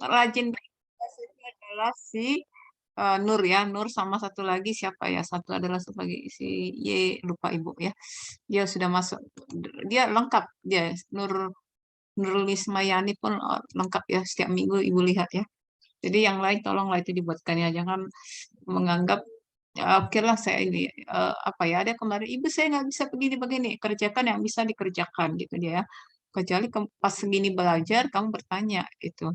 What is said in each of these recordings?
Rajin biasanya adalah si Nur ya, Nur sama satu lagi siapa ya? Satu adalah satu lagi si Y, lupa ibu ya. Dia sudah masuk, dia lengkap dia Nur Nurlismayani pun lengkap ya, setiap minggu ibu lihat ya. Jadi yang lain tolonglah itu dibuatkan ya, jangan menganggap ya, oke lah saya ini apa ya, ada kemarin ibu saya nggak bisa begini kerjakan yang bisa dikerjakan gitu dia ya. Kecuali pas segini belajar kamu bertanya itu.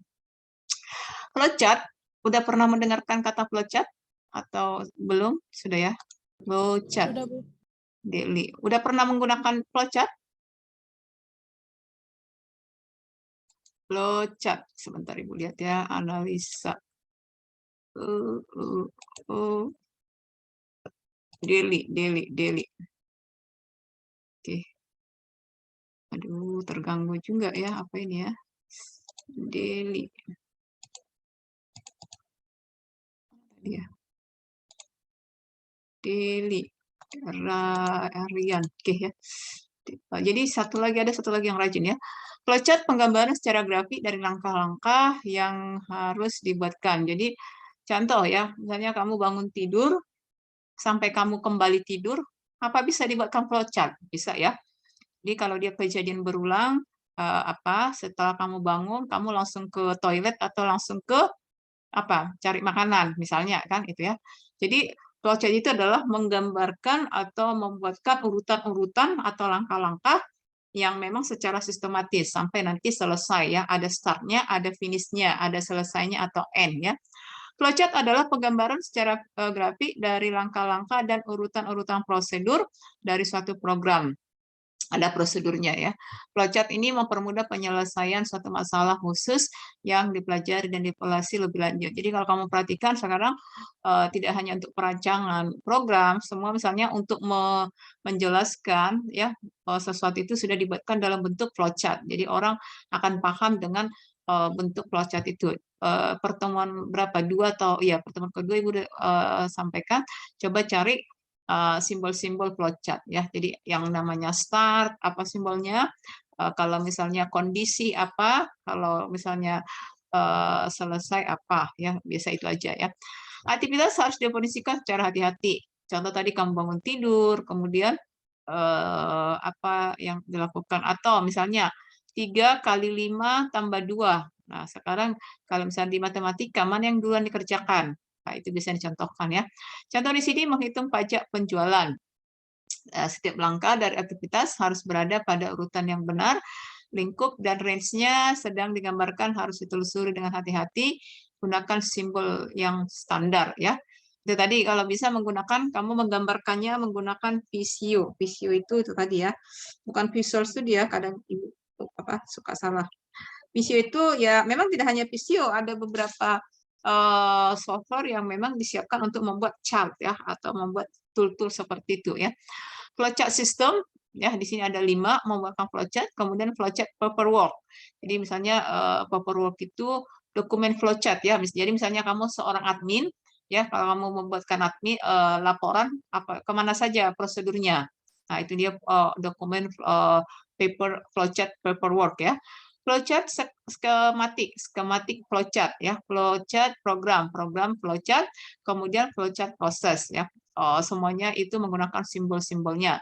Flowchart, udah pernah mendengarkan kata flowchart atau belum? Sudah ya? Flowchart, Sudah, Bu. Deli. Udah pernah menggunakan flowchart? Flowchart, sebentar Ibu lihat ya, analisa. Deli. Oke. Aduh, terganggu juga ya, apa ini ya? Deli. Ya. Deli. Rian. Oke ya. Jadi ada satu lagi yang rajin ya. Flowchart penggambaran secara grafik dari langkah-langkah yang harus dibuatkan. Jadi contoh ya, misalnya kamu bangun tidur sampai kamu kembali tidur, apa bisa dibuatkan flowchart? Bisa ya. Jadi kalau dia kejadian berulang, setelah kamu bangun, kamu langsung ke toilet atau langsung ke cari makanan misalnya kan itu ya. Jadi flowchart itu adalah menggambarkan atau membuatkan urutan-urutan atau langkah-langkah yang memang secara sistematis sampai nanti selesai ya, ada startnya, ada finishnya, ada selesainya atau end ya. Flowchart adalah penggambaran secara grafik dari langkah-langkah dan urutan-urutan prosedur dari suatu program. Ada prosedurnya ya. Flowchart ini mempermudah penyelesaian suatu masalah khusus yang dipelajari dan dievaluasi lebih lanjut. Jadi kalau kamu perhatikan sekarang tidak hanya untuk perancangan program, semua misalnya untuk menjelaskan ya sesuatu itu sudah dibuatkan dalam bentuk flowchart. Jadi orang akan paham dengan bentuk flowchart itu. Pertemuan berapa dua atau ya pertemuan kedua ibu sampaikan, coba cari simbol-simbol flowchart ya. Jadi yang namanya start apa simbolnya, kalau misalnya kondisi apa, kalau misalnya selesai apa ya, biasa itu aja ya. Aktivitas harus definisikan secara hati-hati. Contoh tadi kamu bangun tidur, kemudian apa yang dilakukan atau misalnya 3 kali 5 tambah 2. Nah, sekarang kalau misalnya di matematika mana yang duluan dikerjakan? Nah, itu bisa dicontohkan ya. Contoh di sini menghitung pajak penjualan. Setiap langkah dari aktivitas harus berada pada urutan yang benar, lingkup dan range-nya sedang digambarkan harus ditelusuri dengan hati-hati, gunakan simbol yang standar ya. Itu tadi kalau bisa menggunakan, kamu menggambarkannya menggunakan visio. Visio itu tadi ya, bukan Visual Studio ya, kadang ibu suka salah. Visio itu ya memang tidak hanya Visio, ada beberapa software yang memang disiapkan untuk membuat chart ya atau membuat tool-tool seperti itu ya. Flowchart system ya di sini ada 5 membuatkan flowchart, kemudian flowchart paperwork. Jadi misalnya paperwork itu dokumen flowchart ya. Jadi misalnya kamu seorang admin ya, kalau kamu membuatkan admin laporan kemana saja prosedurnya. Nah itu dia dokumen flowchart paperwork ya. Flowchart skematik flowchart ya, flowchart program flowchart, kemudian flowchart proses ya. Semuanya itu menggunakan simbol-simbolnya.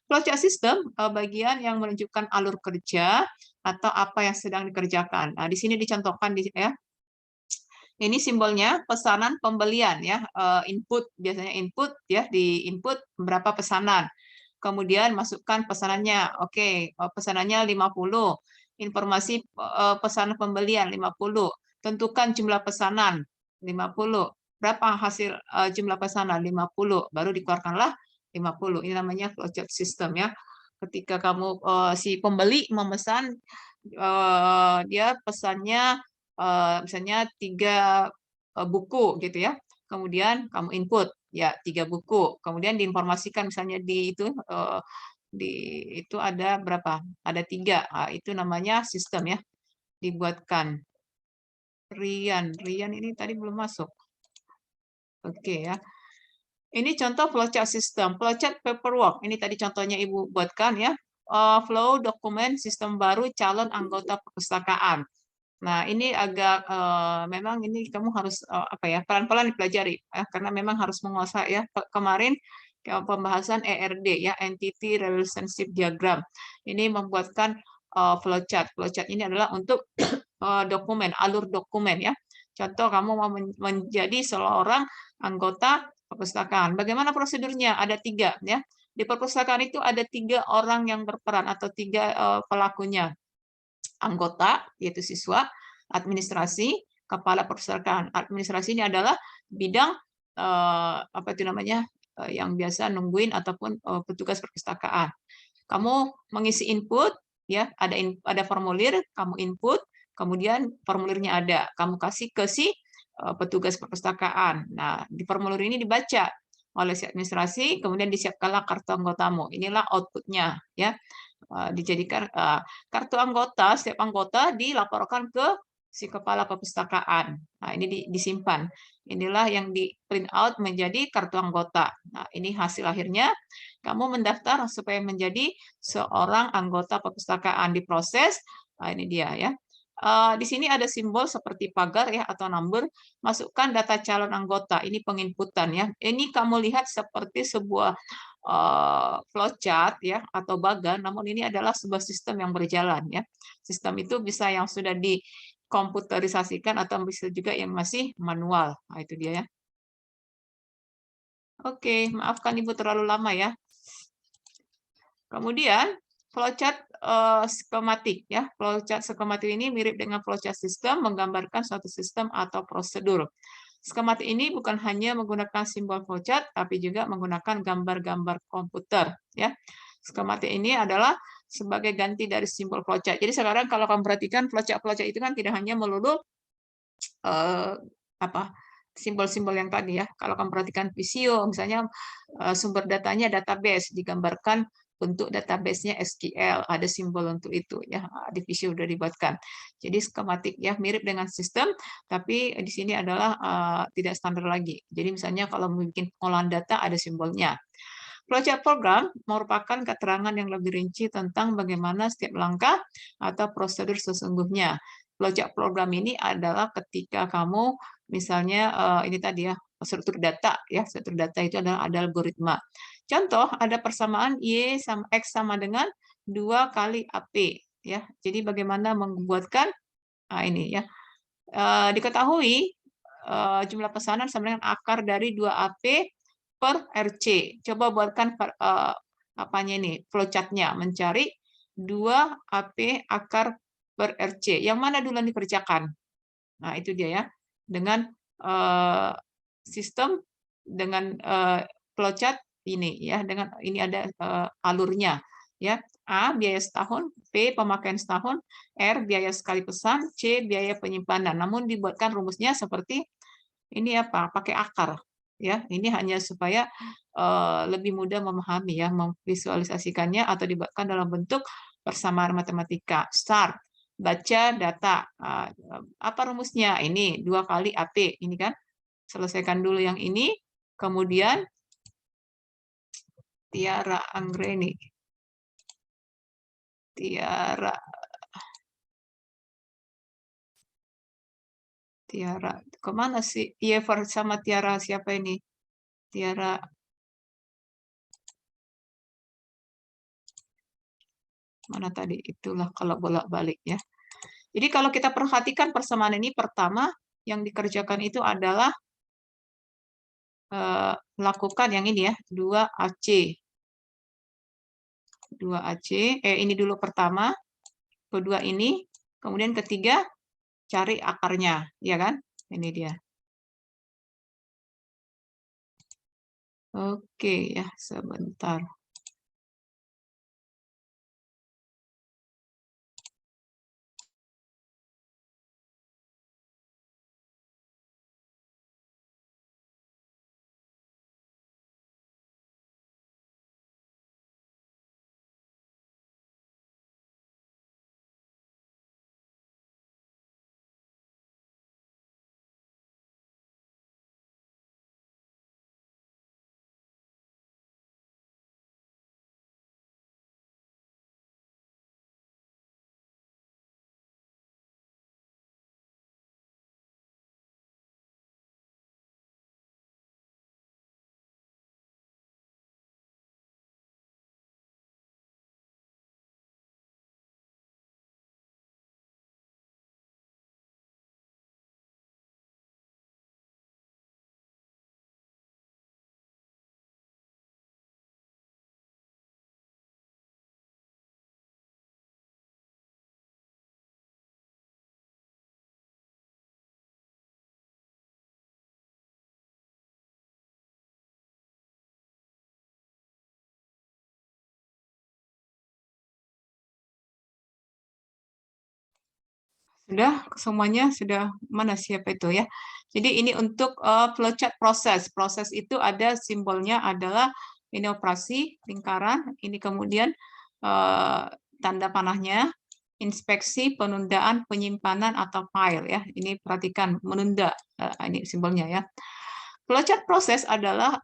Flowchart system bagian yang menunjukkan alur kerja atau apa yang sedang dikerjakan. Nah, di sini dicontohkan ya. Ini simbolnya pesanan pembelian ya, input biasanya input ya, di input berapa pesanan. Kemudian masukkan pesanannya. Oke, pesanannya 50. Informasi pesanan pembelian 50. Tentukan jumlah pesanan 50. Berapa hasil jumlah pesanan 50. Baru dikeluarkanlah 50. Ini namanya flowchart system ya. Ketika kamu si pembeli memesan dia pesannya misalnya 3 buku gitu ya. Kemudian kamu input ya 3 buku. Kemudian diinformasikan misalnya di itu ada berapa? Ada 3. Itu namanya sistem ya. Dibuatkan. Rian ini tadi belum masuk. Oke ya. Ini contoh flowchart system. Flowchart paperwork. Ini tadi contohnya Ibu buatkan ya. Flow dokumen sistem baru calon anggota perpustakaan. Nah, ini agak memang ini kamu harus apa ya pelan-pelan dipelajari ya, karena memang harus menguasai ya. Kemarin pembahasan ERD ya, Entity Relationship Diagram. Ini membuatkan flowchart. Flowchart ini adalah untuk dokumen, alur dokumen ya. Contoh kamu mau menjadi seorang anggota perpustakaan. Bagaimana prosedurnya? Ada tiga ya. Di perpustakaan itu ada tiga orang yang berperan atau tiga pelakunya. Anggota, yaitu siswa, administrasi, kepala perpustakaan. Administrasi ini adalah bidang apa itu namanya yang biasa nungguin ataupun petugas perpustakaan. Kamu mengisi input, ya ada formulir, kamu input, kemudian formulirnya ada, kamu kasih ke si petugas perpustakaan. Nah, di formulir ini dibaca oleh si administrasi, kemudian disiapkanlah kartu anggotamu. Inilah outputnya, ya. Dijadikan kartu anggota, setiap anggota dilaporkan ke si kepala perpustakaan. Nah, ini disimpan. Inilah yang di print out menjadi kartu anggota. Nah, ini hasil akhirnya. Kamu mendaftar supaya menjadi seorang anggota perpustakaan, diproses. Nah, ini dia ya. Di sini ada simbol seperti pagar ya atau number. Masukkan data calon anggota. Ini penginputan ya. Ini kamu lihat seperti sebuah flowchart ya atau bagan, namun ini adalah sebuah sistem yang berjalan ya. Sistem itu bisa yang sudah dikomputerisasikan atau bisa juga yang masih manual. Nah, itu dia ya. Oke, maafkan Ibu terlalu lama ya. Kemudian flowchart skematik ya. Flowchart skematik ini mirip dengan flowchart sistem, menggambarkan suatu sistem atau prosedur. Skematik ini bukan hanya menggunakan simbol flowchart, tapi juga menggunakan gambar-gambar komputer. Ya, skematik ini adalah sebagai ganti dari simbol flowchart. Jadi sekarang kalau kamu perhatikan flowchart itu kan tidak hanya melulu apa simbol-simbol yang tadi ya. Kalau kamu perhatikan Visio, misalnya sumber datanya database, digambarkan bentuk database-nya SQL, ada simbol untuk itu ya, di Visio sudah dibuatkan. Jadi skematik ya mirip dengan sistem, tapi di sini adalah tidak standar lagi. Jadi misalnya kalau membuat pengolahan data ada simbolnya. Flowchart program merupakan keterangan yang lebih rinci tentang bagaimana setiap langkah atau prosedur sesungguhnya. Flowchart program ini adalah ketika kamu misalnya ini tadi ya struktur data ya, struktur data itu adalah ada algoritma. Contoh ada persamaan Y sama X sama dengan 2 kali AP ya. Jadi bagaimana membuatkan ini ya. Diketahui jumlah pesanan sama dengan akar dari 2AP per RC. Coba buatkan apanya ini, flowchart-nya, mencari 2AP akar per RC. Yang mana dulu yang dikerjakan? Nah, itu dia ya. Dengan sistem dengan flowchart ini ya, dengan ini ada alurnya ya. A biaya setahun, P pemakaian setahun, R biaya sekali pesan, C biaya penyimpanan. Namun dibuatkan rumusnya seperti ini apa? Pakai akar ya. Ini hanya supaya lebih mudah memahami ya, memvisualisasikannya atau dibuatkan dalam bentuk persamaan matematika. Start, baca data. Apa rumusnya? Ini 2 kali AP. Ini kan. Selesaikan dulu yang ini. Kemudian Tiara Anggreni. Tiara kemana sih? Yever sama Tiara siapa ini? Tiara mana tadi? Itulah kalau bolak-balik ya. Jadi kalau kita perhatikan persamaan ini pertama yang dikerjakan itu adalah lakukan yang ini ya, 2AC. 2AC, ini dulu pertama, kedua ini, kemudian ketiga cari akarnya, ya kan? Ini dia. Oke ya, sebentar. Sudah semuanya sudah mana siapa itu ya. Jadi ini untuk flowchart proses. Proses itu ada simbolnya adalah ini operasi lingkaran, ini kemudian tanda panahnya, inspeksi, penundaan, penyimpanan atau file ya. Ini perhatikan menunda ini simbolnya ya. Flowchart proses adalah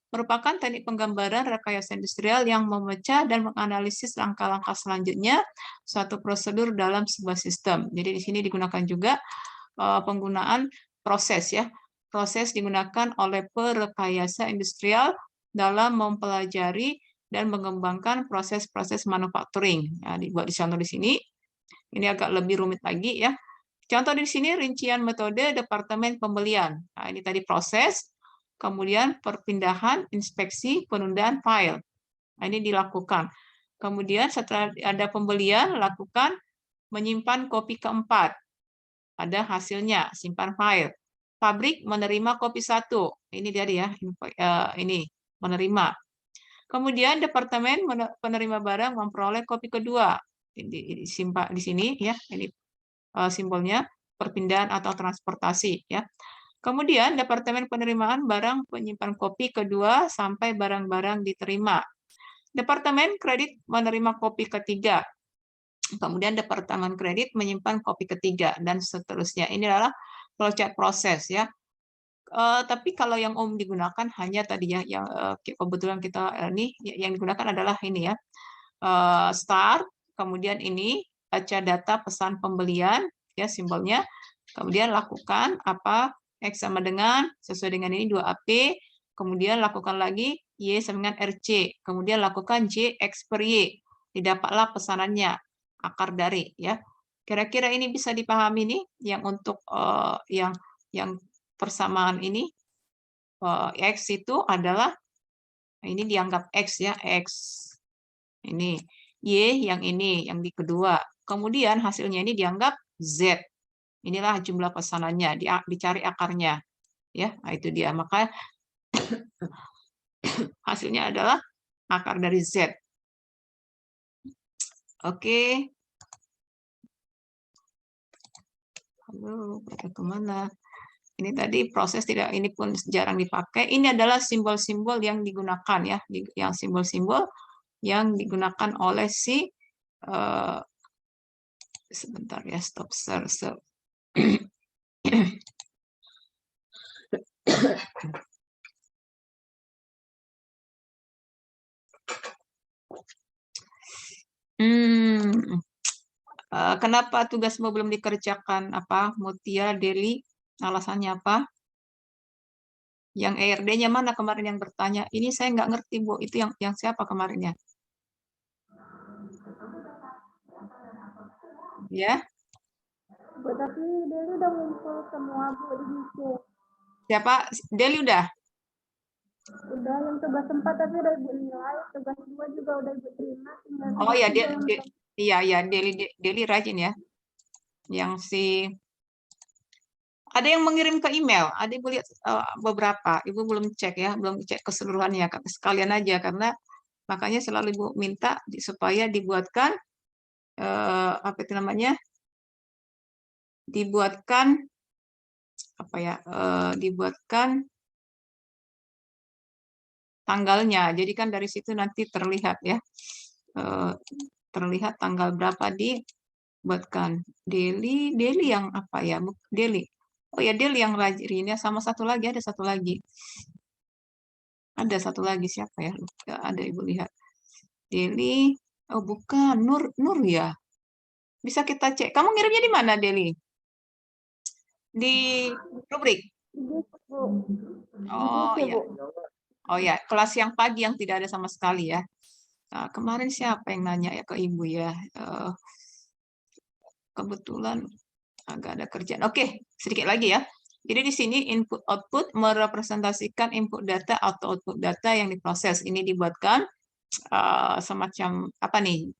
merupakan teknik penggambaran rekayasa industrial yang memecah dan menganalisis langkah-langkah selanjutnya suatu prosedur dalam sebuah sistem. Jadi di sini digunakan juga penggunaan proses ya. Proses digunakan oleh perekayasa industrial dalam mempelajari dan mengembangkan proses-proses manufacturing. Ya, dibuat di contoh di sini. Ini agak lebih rumit lagi ya. Contoh di sini rincian metode departemen pembelian. Nah, ini tadi proses, kemudian perpindahan, inspeksi, penundaan file. Nah, ini dilakukan. Kemudian setelah ada pembelian, lakukan menyimpan kopi keempat. Ada hasilnya, simpan file. Pabrik menerima kopi satu. Ini dia ya, ini menerima. Kemudian departemen penerima barang memperoleh kopi kedua. Disimpan di sini ya, ini simbolnya perpindahan atau transportasi ya. Kemudian departemen penerimaan barang penyimpan kopi kedua sampai barang-barang diterima. Departemen kredit menerima kopi ketiga. Kemudian departemen kredit menyimpan kopi ketiga dan seterusnya. Ini adalah flowchart proses ya. Tapi kalau yang umum digunakan hanya tadi ya yang kebetulan kita ini yang digunakan adalah ini ya. Start, kemudian ini baca data pesan pembelian ya simbolnya, kemudian lakukan apa X sama dengan sesuai dengan ini 2AP, kemudian lakukan lagi Y sama dengan RC, kemudian lakukan J X per Y, didapatlah pesanannya akar dari ya. Kira-kira ini bisa dipahami nih yang untuk yang persamaan ini X itu adalah ini dianggap X ya X ini Y yang ini yang di kedua. Kemudian hasilnya ini dianggap Z. Inilah jumlah pesanannya, dicari akarnya. Ya, nah itu dia. Maka hasilnya adalah akar dari Z. Oke. Halo, kemana? Ini tadi proses tidak, ini pun jarang dipakai. Ini adalah simbol-simbol yang digunakan ya, yang simbol-simbol yang digunakan oleh si sebentar ya, stop share. Kenapa tugasmu belum dikerjakan? Apa, Mutia, Deli? Alasannya apa? Yang ERD-nya mana kemarin yang bertanya? Ini saya nggak ngerti, Bu. Itu yang siapa kemarinnya? Ya? Bu, tapi Deli udah ngumpul semua, Bu, di buku. Siapa? Deli udah? Udah, yang tugas 4 tapi udah Ibu nilai, tugas 2 juga udah Ibu terima. Oh ya, iya, Deli rajin ya. Yang si ada yang mengirim ke email, ada Ibu lihat beberapa, Ibu belum cek ya, belum cek keseluruhannya, sekalian aja karena makanya selalu Ibu minta supaya dibuatkan apa itu namanya? Dibuatkan apa ya? Dibuatkan tanggalnya. Jadi kan dari situ nanti terlihat ya. Terlihat tanggal berapa dibuatkan. Deli yang apa ya? Deli. Oh ya, Deli yang rajin ya. Sama satu lagi, ada satu lagi. Ada satu lagi siapa ya? Lupa, ada Ibu lihat. Deli. Oh bukan, Nur ya. Bisa kita cek. Kamu ngirimnya di mana, Deli? Di rubrik. Oh iya. Oh ya, kelas yang pagi yang tidak ada sama sekali ya. Nah, kemarin siapa yang nanya ya ke Ibu ya? Kebetulan agak ada kerjaan. Oke, sedikit lagi ya. Jadi di sini input output merepresentasikan input data atau output data yang diproses. Ini dibuatkan semacam apa nih?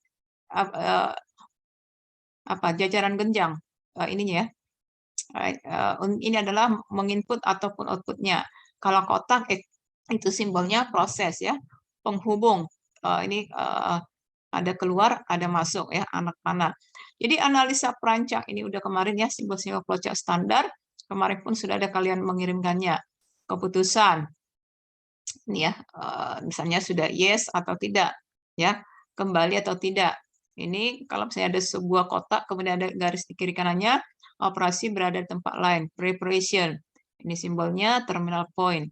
Apa jajaran genjang ininya ya. Ini adalah menginput ataupun outputnya. Kalau kotak itu simbolnya proses ya, penghubung. Ini Ada keluar, ada masuk ya, anak panah. Jadi analisa perancang ini udah kemarin ya, simbol-simbol flowchart standar. Kemarin pun sudah ada kalian mengirimkannya. Keputusan. Ini ya, misalnya sudah yes atau tidak ya, kembali atau tidak. Ini kalau misalnya ada sebuah kotak kemudian ada garis di kiri kanannya, operasi berada di tempat lain. Preparation. Ini simbolnya terminal point.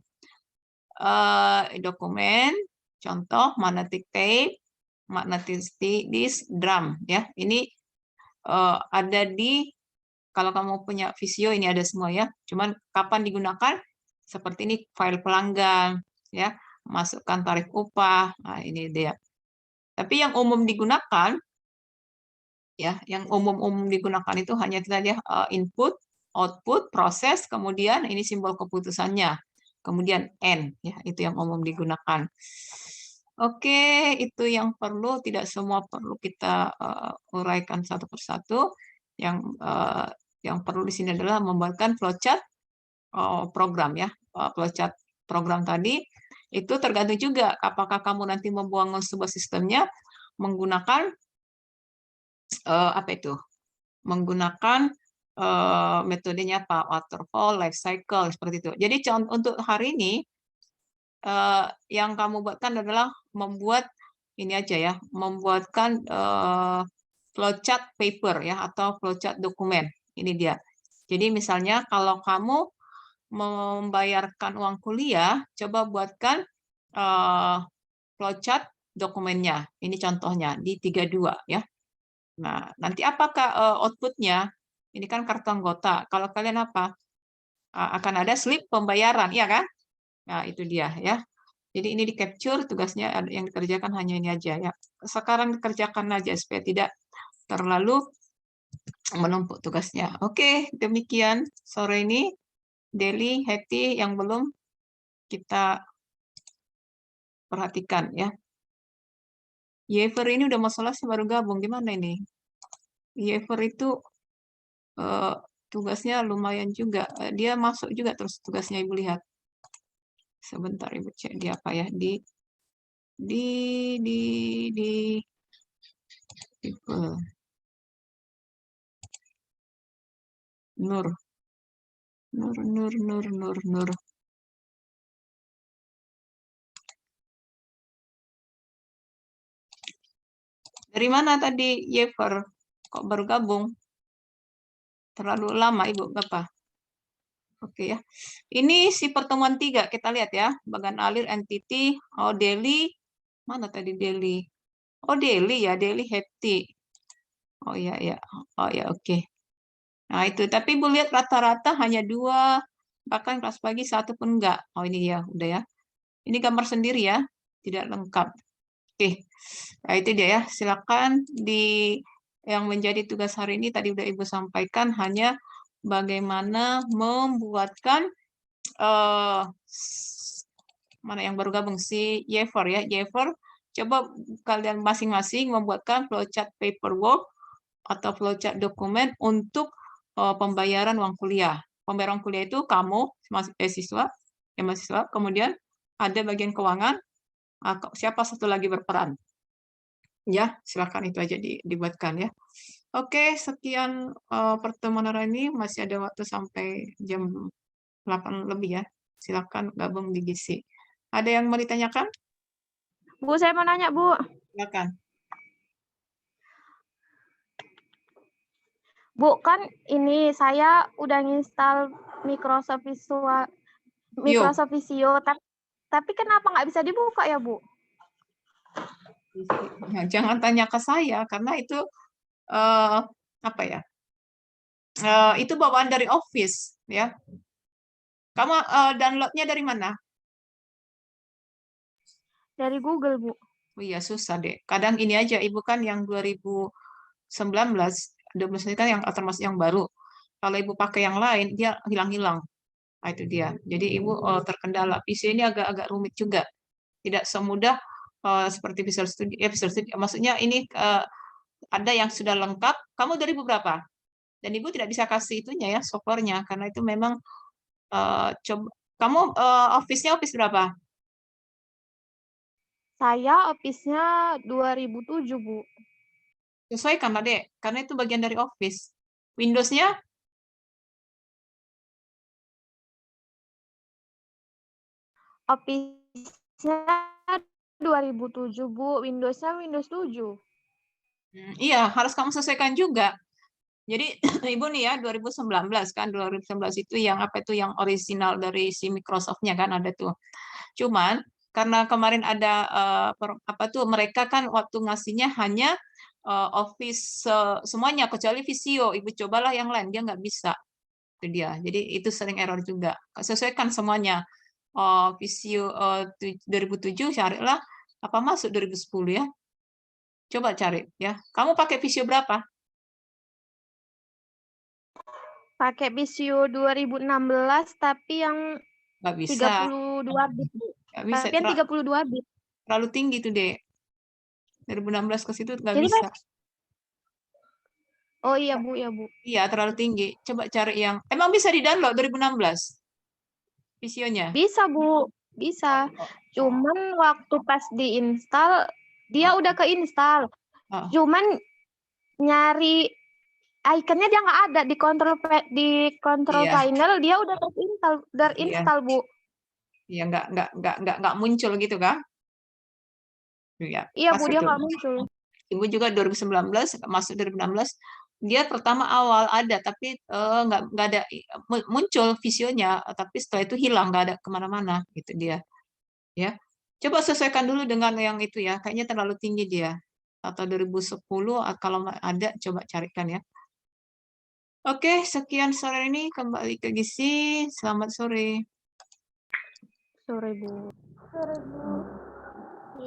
Dokumen, contoh magnetic tape, magnetic disk, drum ya. Ini ada di, kalau kamu punya Visio ini ada semua ya. Cuman kapan digunakan? Seperti ini file pelanggan ya, masukkan tarif upah. Nah, ini dia. Tapi yang umum digunakan ya, yang umum digunakan itu hanya kita lihat input, output, proses, kemudian ini simbol keputusannya. Kemudian N ya, itu yang umum digunakan. Oke, itu yang perlu, tidak semua perlu kita uraikan satu persatu. Yang perlu di sini adalah membuatkan flowchart program ya. Flowchart program tadi itu tergantung juga apakah kamu nanti membangun sebuah sistemnya menggunakan apa itu? Menggunakan metodenya apa? Waterfall, life cycle seperti itu. Jadi untuk hari ini yang kamu buatkan adalah membuat ini aja ya, membuatkan flowchart paper ya atau flowchart dokumen. Ini dia. Jadi misalnya kalau kamu membayarkan uang kuliah, coba buatkan flowchart dokumennya. Ini contohnya di 32 ya. Nah, nanti apakah outputnya? Ini kan kartu anggota. Kalau kalian apa? Akan ada slip pembayaran, ya kan? Nah, itu dia ya. Jadi ini di capture, tugasnya yang dikerjakan hanya ini aja ya. Sekarang dikerjakan aja supaya tidak terlalu menumpuk tugasnya. Oke, demikian sore ini. Deli, Hetty yang belum kita perhatikan ya. Yever ini udah mau selesai baru gabung, gimana ini? Yever itu tugasnya lumayan juga. Dia masuk juga terus tugasnya Ibu lihat. Sebentar Ibu cek dia apa ya di Nur. Dari mana tadi Yever? Kok baru gabung? Terlalu lama Ibu, apa? Oke ya. Ini si pertemuan 3 kita lihat ya. Bagan alir entity, Deli. Mana tadi Deli? Oh Deli ya, Deli Hetty. Oh ya ya. Oh ya oke. Nah itu, tapi Bu lihat rata-rata hanya 2, bahkan kelas pagi 1 pun enggak. Oh ini ya, udah ya. Ini gambar sendiri ya, tidak lengkap. Oke, nah itu dia ya. Silakan yang menjadi tugas hari ini tadi udah Ibu sampaikan hanya bagaimana membuatkan mana yang baru gabung si Yever ya. Yever, coba kalian masing-masing membuatkan flowchart paperwork atau flowchart dokumen untuk pembayaran uang kuliah. Pembayaran kuliah itu kamu mahasiswa, kemudian ada bagian keuangan, siapa satu lagi berperan. Ya, silakan itu aja dibuatkan ya. Oke, sekian pertemuan hari ini, masih ada waktu sampai jam 8 lebih ya. Silakan gabung di GC. Ada yang mau ditanyakan? Bu, saya mau nanya, Bu. Silakan. Bu, kan ini saya udah nginstal Microsoft Visio, tapi kenapa nggak bisa dibuka ya, Bu? Nah, jangan tanya ke saya karena itu apa ya? Itu bawaan dari Office ya. Kamu downloadnya dari mana? Dari Google, Bu. Oh iya susah deh. Kadang ini aja, Ibu kan yang 2019, kan yang termasuk yang baru. Kalau Ibu pakai yang lain, dia hilang-hilang. Nah, itu dia. Jadi Ibu terkendala. PC ini agak-agak rumit juga. Tidak semudah seperti Visual Studio. Visual Studio. Maksudnya ini ada yang sudah lengkap. Kamu 2000 berapa? Dan Ibu tidak bisa kasih itunya ya, softwarenya. Karena itu memang coba. Kamu Office-nya Office berapa? Saya Office-nya 2007, Bu. Sesuaikan lah, Dek, karena itu bagian dari Office. Windows-nya Office-nya 2007, Bu. Windows-nya Windows 7. iya, harus kamu sesuaikan juga. Jadi Ibu nih ya 2019 kan 2019 itu yang apa itu yang original dari si Microsoft-nya kan ada tuh. Cuman karena kemarin ada apa tuh mereka kan waktu ngasihnya hanya Office semuanya kecuali Visio. Ibu cobalah yang lain dia nggak bisa. Itu dia. Jadi itu sering error juga. Sesuaikan semuanya. Visio 2007 carilah apa masuk 2010 ya. Coba cari ya. Kamu pakai Visio berapa? Pakai Visio 2016 tapi yang Nggak bisa. 32 bit, Bu. Nggak bisa. Tapi yang 32 bit. Terlalu tinggi tuh, Dek. 2016 ke situ nggak Jadi bisa. Mas, oh iya, Bu, ya, Bu. Iya, terlalu tinggi. Coba cari yang... Emang bisa di-download 2016 visionya? Bisa, Bu. Bisa. Oh, Cuman waktu pas diinstal, dia udah keinstal. oh, Cuman nyari ikonnya dia nggak ada di control iya, panel, dia udah iya, terinstall, Bu. iya, nggak muncul gitu kan? Iya, Iya, Bu, pas dia itu. nggak muncul. Ibu juga 2019 masuk 2016 dia pertama awal ada tapi nggak ada muncul visionya tapi setelah itu hilang nggak ada kemana-mana gitu dia ya. Coba sesuaikan dulu dengan yang itu ya, kayaknya terlalu tinggi dia. Atau 2010 kalau ada coba carikan ya. Oke, sekian sore ini kembali ke Gizi. Selamat sore. Sore, Bu. Sore, Bu.